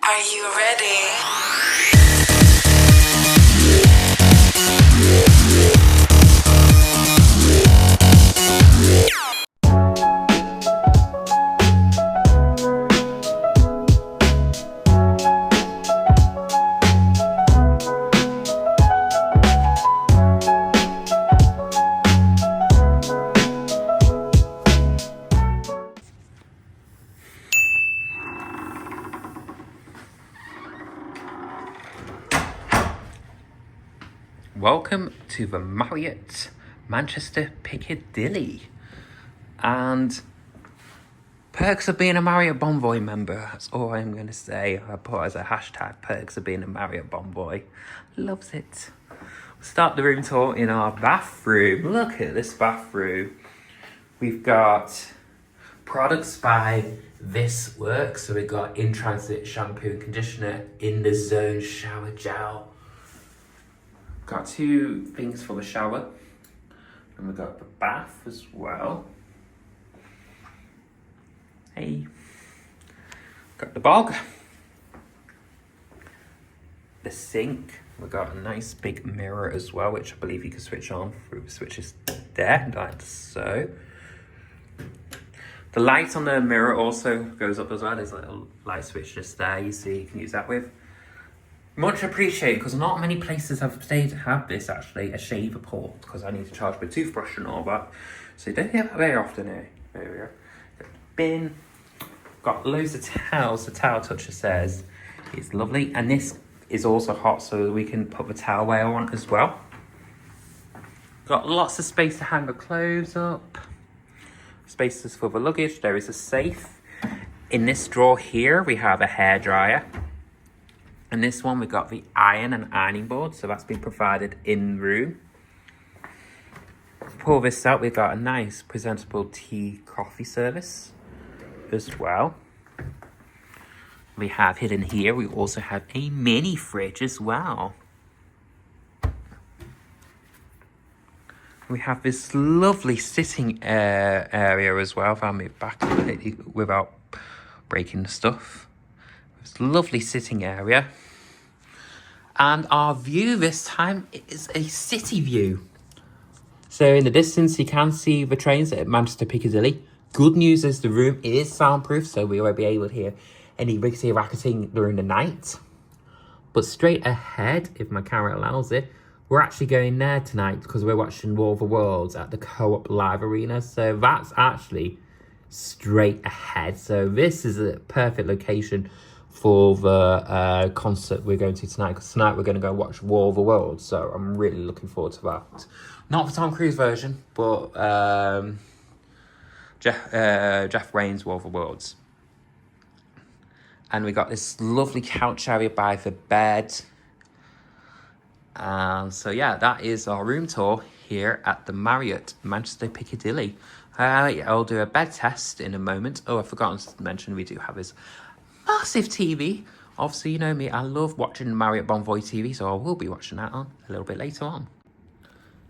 Are you ready? Welcome to the Marriott Manchester Piccadilly, and perks of being a Marriott Bonvoy member. That's all I'm going to say. I put as a hashtag perks of being a Marriott Bonvoy. Loves it. We'll start the room tour in our bathroom. Look at this bathroom. We've got products by This Works. So we've got in transit shampoo and conditioner, in the zone shower gel. Got two things for the shower, and we've got the bath as well. Hey, got the bog, the sink. We've got a nice big mirror as well, which I believe you can switch on through the switches there, like so. The light on the mirror also goes up as well. There's a little light switch just there, you see, you can use that with. Much appreciated, because not many places have this actually, a shaver port, because I need to charge my toothbrush and all that. So you don't get that very often here. There we go. Got the bin. Got loads of towels. The towel toucher says it's lovely. And this is also hot, so we can put the towel wear on as well. Got lots of space to hang the clothes up. Spaces for the luggage. There is a safe. In this drawer here, we have a hairdryer. And this one, we've got the iron and ironing board, so that's been provided in room. Pull this out, we've got a nice presentable tea coffee service as well. We have hidden here, we also have a mini fridge as well. We have this lovely sitting area as well. If I move back without breaking the stuff. This lovely sitting area. And our view this time is a city view. So in the distance, you can see the trains at Manchester Piccadilly. Good news is the room is soundproof, so we won't be able to hear any rickety racketing during the night. But straight ahead, if my camera allows it, we're actually going there tonight because we're watching War of the Worlds at the Co-op Live Arena. So that's actually straight ahead. So this is a perfect location for the concert we're going to tonight, because tonight we're going to go watch War of the Worlds, so I'm really looking forward to that. Not the Tom Cruise version, but Jeff Wayne's War of the Worlds. And we got this lovely couch area by the bed. So yeah, that is our room tour here at the Marriott Manchester Piccadilly. I'll do a bed test in a moment. Oh, I've forgotten to mention we do have this massive TV. Obviously, you know me, I love watching Marriott Bonvoy TV, so I will be watching that on a little bit later on.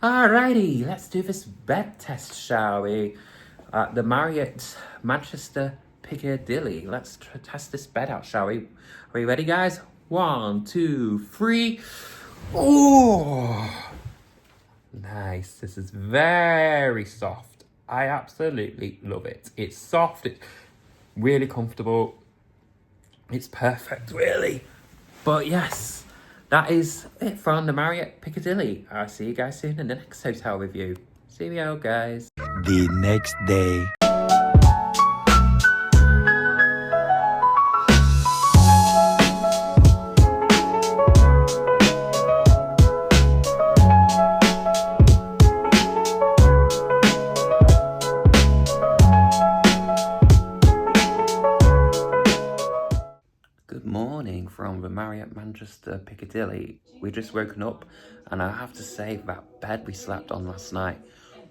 Alrighty, let's do this bed test, shall we? At the Marriott Manchester Piccadilly. Let's test this bed out, shall we? Are you ready, guys? 1, 2, 3. Oh, nice. This is very soft. I absolutely love it. It's soft. It's really comfortable. It's perfect, really. But yes, that is it from the Marriott Piccadilly. I'll see you guys soon in the next hotel review. See you out, guys. The next day. From the Marriott Manchester Piccadilly. We just woken up, and I have to say that bed we slept on last night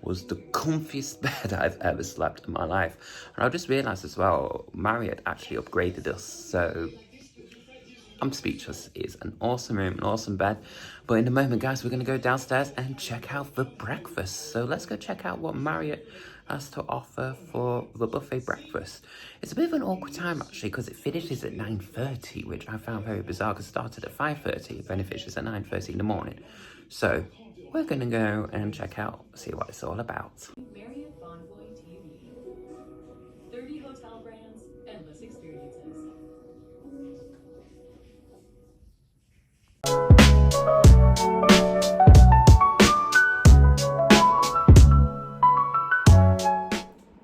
was the comfiest bed I've ever slept in my life. And I just realised as well, Marriott actually upgraded us, so I'm speechless. It's an awesome room, an awesome bed. But in a moment, guys, we're going to go downstairs and check out the breakfast. So let's go check out what Marriott has to offer for the buffet breakfast. It's a bit of an awkward time actually because it finishes at 9:30, which I found very bizarre because it started at 5:30, then it finishes at 9:30 in the morning. So we're gonna go and check out, see what it's all about. Marriott Bonvoy TV. 30 hotel brands, endless experiences.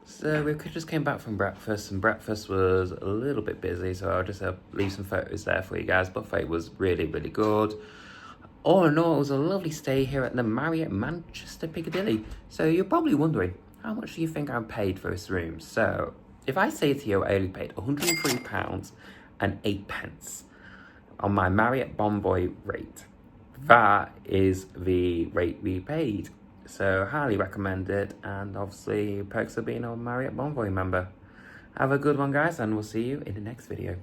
So we just came back from breakfast, and breakfast was a little bit busy, so I'll just leave some photos there for you guys. Buffet was really, really good. All in all, it was a lovely stay here at the Marriott Manchester Piccadilly. So you're probably wondering, how much do you think I paid for this room? So if I say to you I only paid £103 and 8 pence on my Marriott Bonvoy rate, that is the rate we paid. So highly recommend it, and obviously perks of being a Marriott Bonvoy member. Have a good one guys, and we'll see you in the next video.